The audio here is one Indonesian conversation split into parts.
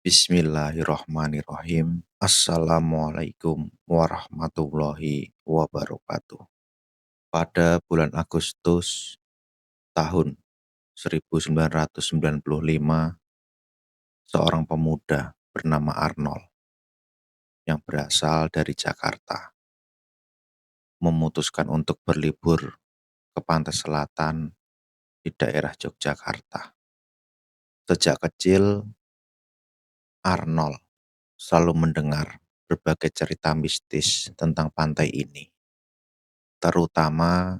Bismillahirrahmanirrahim. Assalamualaikum warahmatullahi wabarakatuh. Pada bulan Agustus tahun 1995, seorang pemuda bernama Arnold yang berasal dari Jakarta memutuskan untuk berlibur ke pantai selatan di daerah Yogyakarta. Sejak kecil, Arnold selalu mendengar berbagai cerita mistis tentang pantai ini, terutama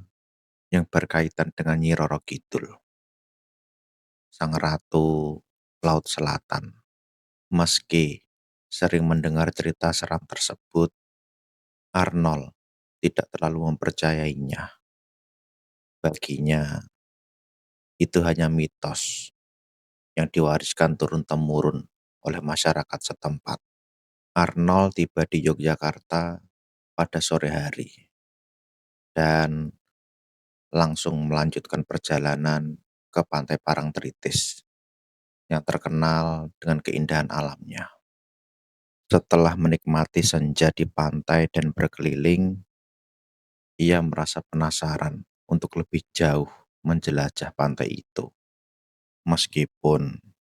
yang berkaitan dengan Nyi Roro Kidul, sang ratu Laut Selatan. Meski sering mendengar cerita seram tersebut, Arnold tidak terlalu mempercayainya. Baginya, itu hanya mitos yang diwariskan turun-temurun oleh masyarakat setempat. Arnold tiba di Yogyakarta pada sore hari dan langsung melanjutkan perjalanan ke Pantai Parangtritis yang terkenal dengan keindahan alamnya. Setelah menikmati senja di pantai dan berkeliling, ia merasa penasaran untuk lebih jauh menjelajah pantai itu. Meskipun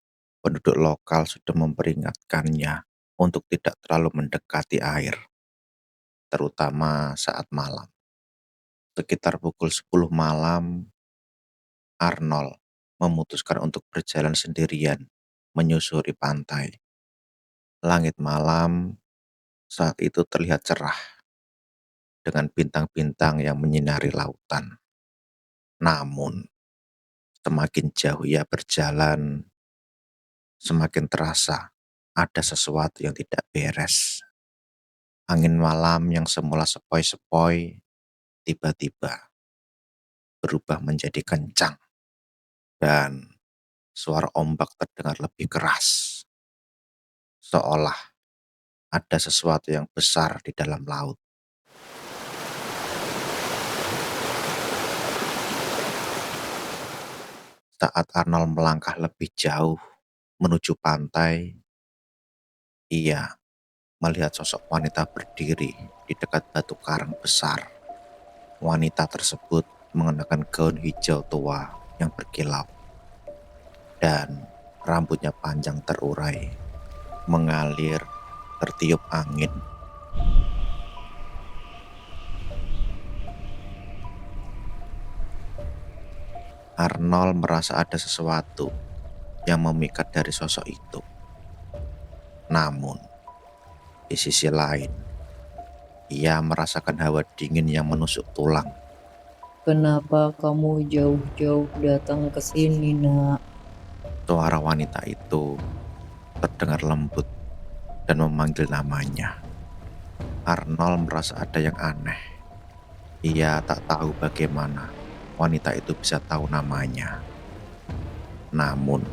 penduduk lokal sudah memperingatkannya untuk tidak terlalu mendekati air, terutama saat malam. Sekitar pukul 10 malam, Arnold memutuskan untuk berjalan sendirian menyusuri pantai. Langit malam saat itu terlihat cerah dengan bintang-bintang yang menyinari lautan. Namun, semakin jauh ia berjalan, semakin terasa ada sesuatu yang tidak beres. Angin malam yang semula sepoi-sepoi tiba-tiba berubah menjadi kencang dan suara ombak terdengar lebih keras. Seolah ada sesuatu yang besar di dalam laut. Saat Arnold melangkah lebih jauh menuju pantai, ia melihat sosok wanita berdiri di dekat batu karang besar. Wanita tersebut mengenakan gaun hijau tua yang berkilau dan rambutnya panjang terurai, mengalir tertiup angin. Arnold merasa ada sesuatu yang memikat dari sosok itu. Namun, di sisi lain, ia merasakan hawa dingin yang menusuk tulang. Kenapa kamu jauh-jauh datang ke sini, Nak? Suara wanita itu terdengar lembut dan memanggil namanya. Arnold merasa ada yang aneh. Ia tak tahu bagaimana wanita itu bisa tahu namanya. Namun,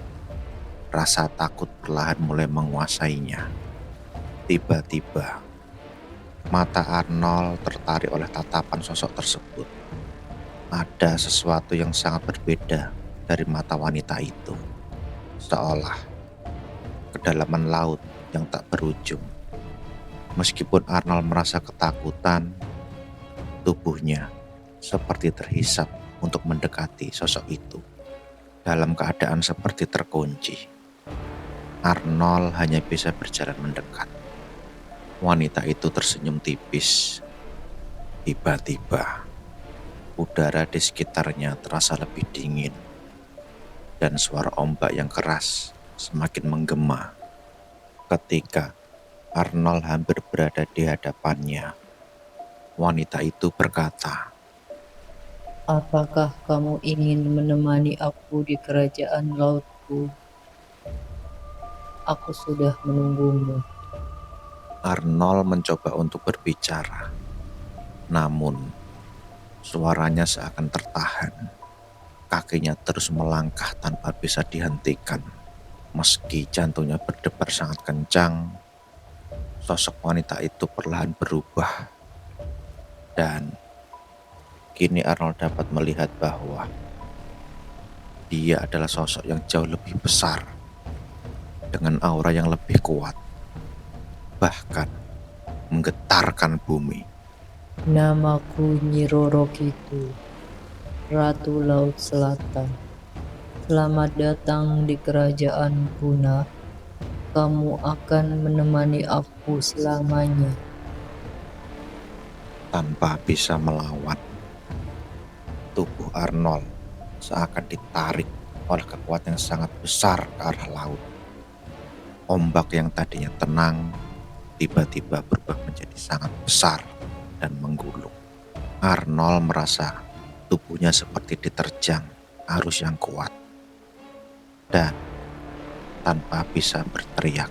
rasa takut perlahan mulai menguasainya. Tiba-tiba, mata Arnold tertarik oleh tatapan sosok tersebut. Ada sesuatu yang sangat berbeda dari mata wanita itu. Seolah kedalaman laut yang tak berujung. Meskipun Arnold merasa ketakutan, tubuhnya seperti terhisap untuk mendekati sosok itu. Dalam keadaan seperti terkunci, Arnold hanya bisa berjalan mendekat. Wanita itu tersenyum tipis. Tiba-tiba, udara di sekitarnya terasa lebih dingin, dan suara ombak yang keras semakin menggema. Ketika Arnold hampir berada di hadapannya, wanita itu berkata, Apakah kamu ingin menemani aku di kerajaan lautku? Aku sudah menunggumu. Arnold mencoba untuk berbicara, namun suaranya seakan tertahan. Kakinya terus melangkah tanpa bisa dihentikan. Meski jantungnya berdebar sangat kencang, sosok wanita itu perlahan berubah. Dan kini Arnold dapat melihat bahwa dia adalah sosok yang jauh lebih besar, dengan aura yang lebih kuat, bahkan menggetarkan bumi. Namaku Nyi Roro Kidul, Ratu Laut Selatan. Selamat datang di kerajaan Puna. Kamu akan menemani aku selamanya. Tanpa bisa melawan, tubuh Arnold seakan ditarik oleh kekuatan yang sangat besar ke arah laut. Ombak yang tadinya tenang tiba-tiba berubah menjadi sangat besar dan menggulung. Arnold merasa tubuhnya seperti diterjang arus yang kuat. Dan tanpa bisa berteriak,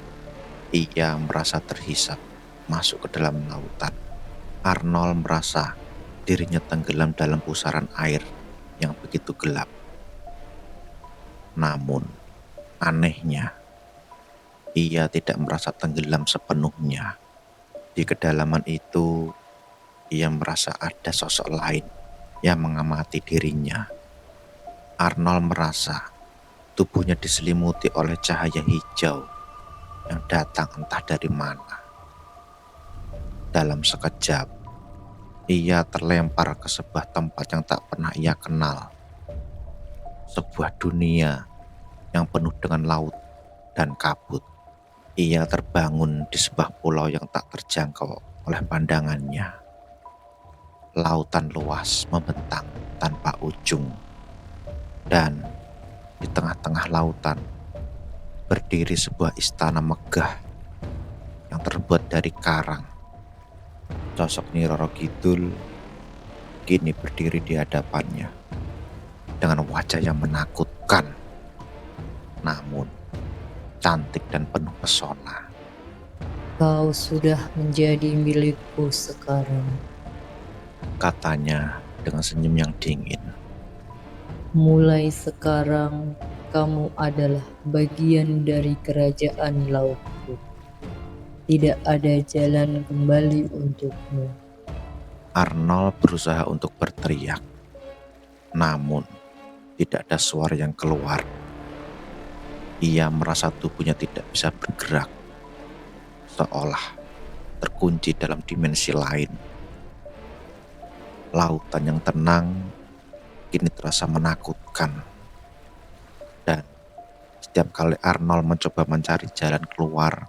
ia merasa terhisap masuk ke dalam lautan. Arnold merasa dirinya tenggelam dalam pusaran air yang begitu gelap. Namun, anehnya, ia tidak merasa tenggelam sepenuhnya. Di kedalaman itu, ia merasa ada sosok lain yang mengamati dirinya. Arnold merasa tubuhnya diselimuti oleh cahaya hijau yang datang entah dari mana. Dalam sekejap, ia terlempar ke sebuah tempat yang tak pernah ia kenal. Sebuah dunia yang penuh dengan laut dan kabut. Ia terbangun di sebuah pulau yang tak terjangkau oleh pandangannya. Lautan luas membentang tanpa ujung. Dan di tengah-tengah lautan berdiri sebuah istana megah yang terbuat dari karang. Sosok Nyi Roro Kidul kini berdiri di hadapannya dengan wajah yang menakutkan, namun cantik dan penuh pesona. Kau sudah menjadi milikku sekarang. Katanya dengan senyum yang dingin. Mulai sekarang, kamu adalah bagian dari kerajaan lautku. Tidak ada jalan kembali untukmu. Arnold berusaha untuk berteriak, namun tidak ada suara yang keluar. Ia merasa tubuhnya tidak bisa bergerak, seolah terkunci dalam dimensi lain. Lautan yang tenang kini terasa menakutkan. Dan setiap kali Arnold mencoba mencari jalan keluar,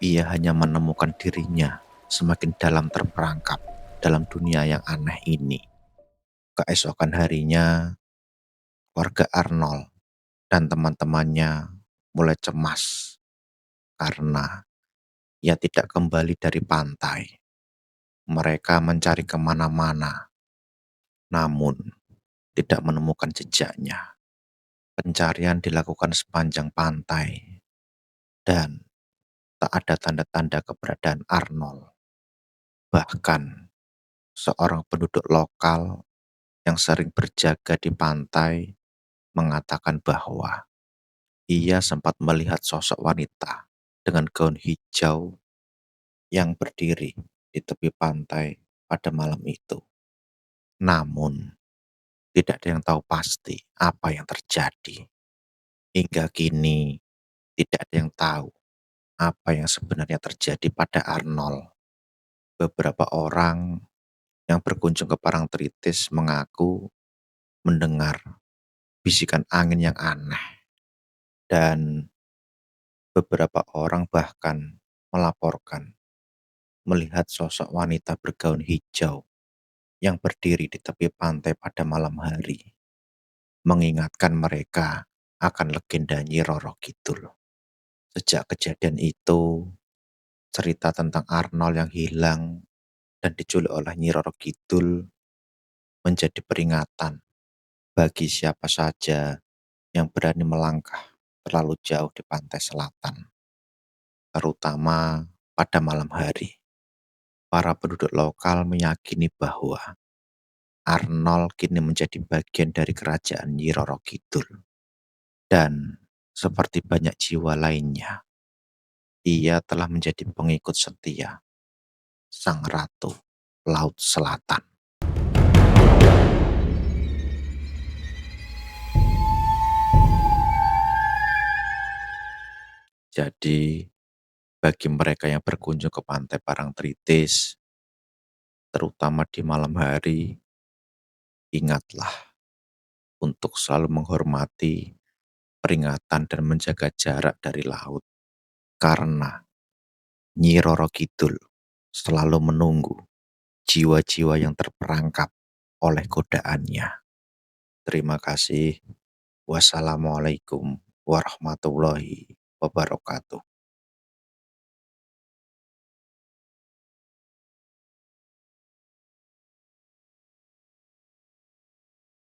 ia hanya menemukan dirinya semakin dalam terperangkap dalam dunia yang aneh ini. Keesokan harinya, keluarga Arnold dan teman-temannya mulai cemas karena ia tidak kembali dari pantai. Mereka mencari kemana-mana, namun tidak menemukan jejaknya. Pencarian dilakukan sepanjang pantai, dan tak ada tanda-tanda keberadaan Arnold. Bahkan seorang penduduk lokal yang sering berjaga di pantai mengatakan bahwa ia sempat melihat sosok wanita dengan gaun hijau yang berdiri di tepi pantai pada malam itu. Namun, tidak ada yang tahu pasti apa yang terjadi. Hingga kini, tidak ada yang tahu apa yang sebenarnya terjadi pada Arnold. Beberapa orang yang berkunjung ke Parangtritis mengaku mendengar bisikan angin yang aneh. Dan beberapa orang bahkan melaporkan melihat sosok wanita bergaun hijau yang berdiri di tepi pantai pada malam hari, mengingatkan mereka akan legenda Nyi Roro Kidul. Sejak kejadian itu, cerita tentang Arnold yang hilang dan diculik oleh Nyi Roro Kidul menjadi peringatan bagi siapa saja yang berani melangkah terlalu jauh di pantai selatan, terutama pada malam hari. Para penduduk lokal meyakini bahwa Arnold kini menjadi bagian dari kerajaan Nyi Roro Kidul. Dan seperti banyak jiwa lainnya, ia telah menjadi pengikut setia Sang Ratu Laut Selatan. Jadi, bagi mereka yang berkunjung ke Pantai Parangtritis, terutama di malam hari, ingatlah untuk selalu menghormati peringatan dan menjaga jarak dari laut. Karena Nyi Roro Kidul selalu menunggu jiwa-jiwa yang terperangkap oleh godaannya. Terima kasih. Wassalamualaikum warahmatullahi wabarakatuh.